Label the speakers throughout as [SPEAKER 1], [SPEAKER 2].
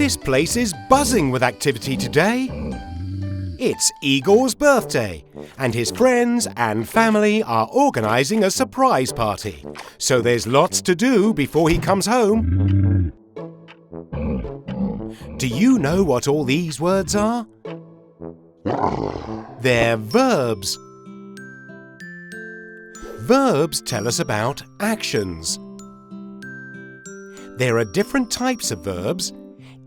[SPEAKER 1] This place is buzzing with activity today. It's Igor's birthday, and his friends and family are organising a surprise party. So there's lots to do before he comes home. Do you know what all these words are? They're verbs. Verbs tell us about actions. There are different types of verbs,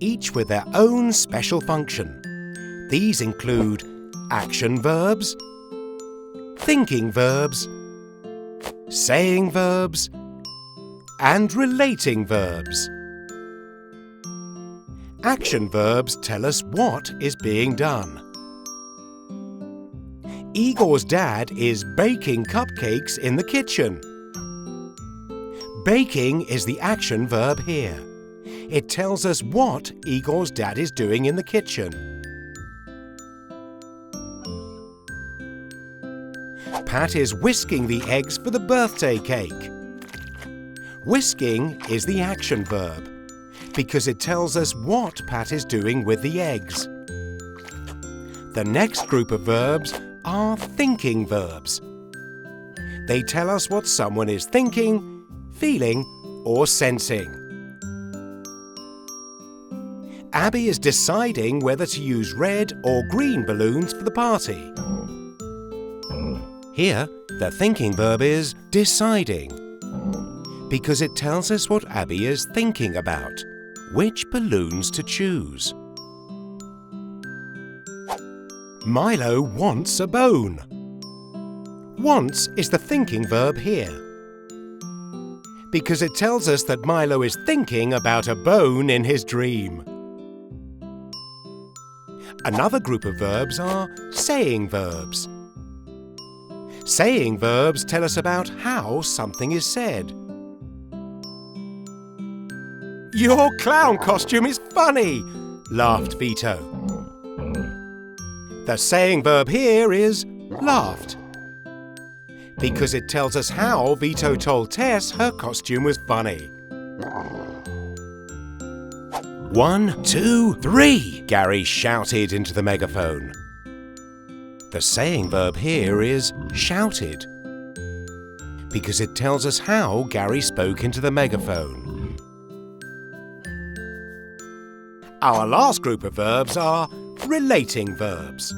[SPEAKER 1] each with their own special function. These include action verbs, thinking verbs, saying verbs, and relating verbs. Action verbs tell us what is being done. Igor's dad is baking cupcakes in the kitchen. Baking is the action verb here. It tells us what Igor's dad is doing in the kitchen. Pat is whisking the eggs for the birthday cake. Whisking is the action verb because it tells us what Pat is doing with the eggs. The next group of verbs are thinking verbs. They tell us what someone is thinking, feeling, or sensing. Abby is deciding whether to use red or green balloons for the party. Here, the thinking verb is deciding, because it tells us what Abby is thinking about, which balloons to choose. Milo wants a bone. Wants is the thinking verb here, because it tells us that Milo is thinking about a bone in his dream. Another group of verbs are saying verbs. Saying verbs tell us about how something is said. "Your clown costume is funny!" laughed Vito. The saying verb here is laughed, because it tells us how Vito told Tess her costume was funny. 1, 2, 3, Gary shouted into the megaphone. The saying verb here is shouted, because it tells us how Gary spoke into the megaphone. Our last group of verbs are relating verbs.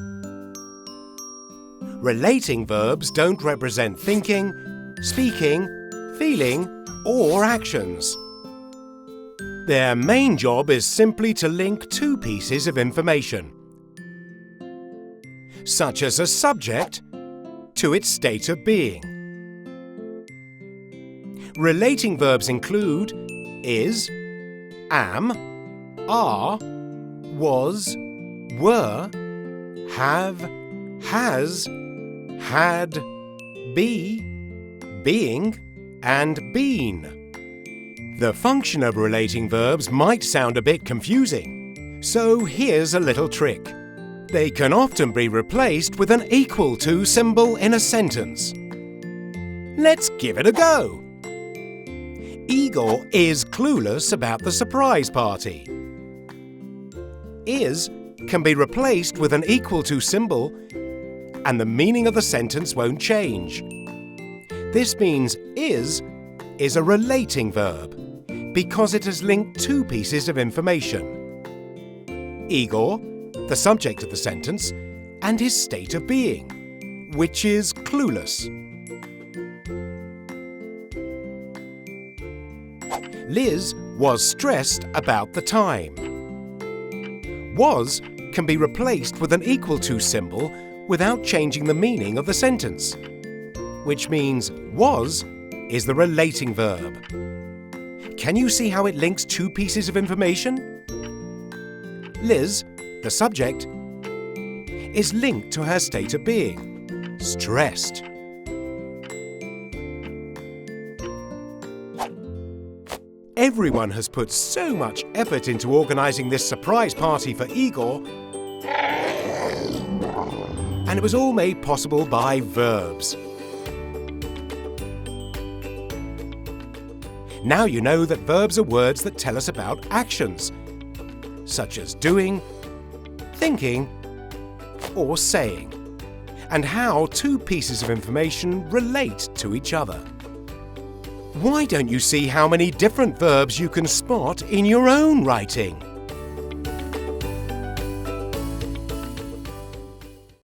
[SPEAKER 1] Relating verbs don't represent thinking, speaking, feeling, or actions. Their main job is simply to link two pieces of information, such as a subject, to its state of being. Relating verbs include is, am, are, was, were, have, has, had, be, being, and been. The function of relating verbs might sound a bit confusing, so here's a little trick. They can often be replaced with an equal to symbol in a sentence. Let's give it a go. Igor is clueless about the surprise party. Is can be replaced with an equal to symbol, and the meaning of the sentence won't change. This means is a relating verb because it has linked two pieces of information. Igor, the subject of the sentence, and his state of being, which is clueless. Liz was stressed about the time. Was can be replaced with an equal to symbol without changing the meaning of the sentence, which means was is the relating verb. Can you see how it links two pieces of information? Liz, the subject, is linked to her state of being, stressed. Everyone has put so much effort into organising this surprise party for Igor, and it was all made possible by verbs. Now you know that verbs are words that tell us about actions. such as doing, thinking, or saying, and how two pieces of information relate to each other. Why don't you see how many different verbs you can spot in your own writing?